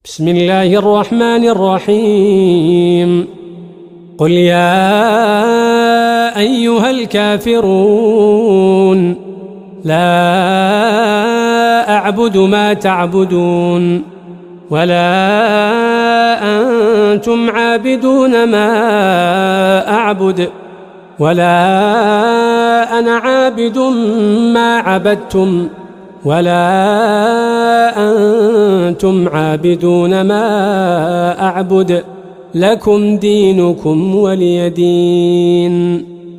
بسم الله الرحمن الرحيم. قل يا أيها الكافرون لا أعبد ما تعبدون ولا أنتم عابدون ما أعبد ولا أنا عابد ما عبدتم ولا أنتم عابدون ما أعبد لكم دينكم ولي دين.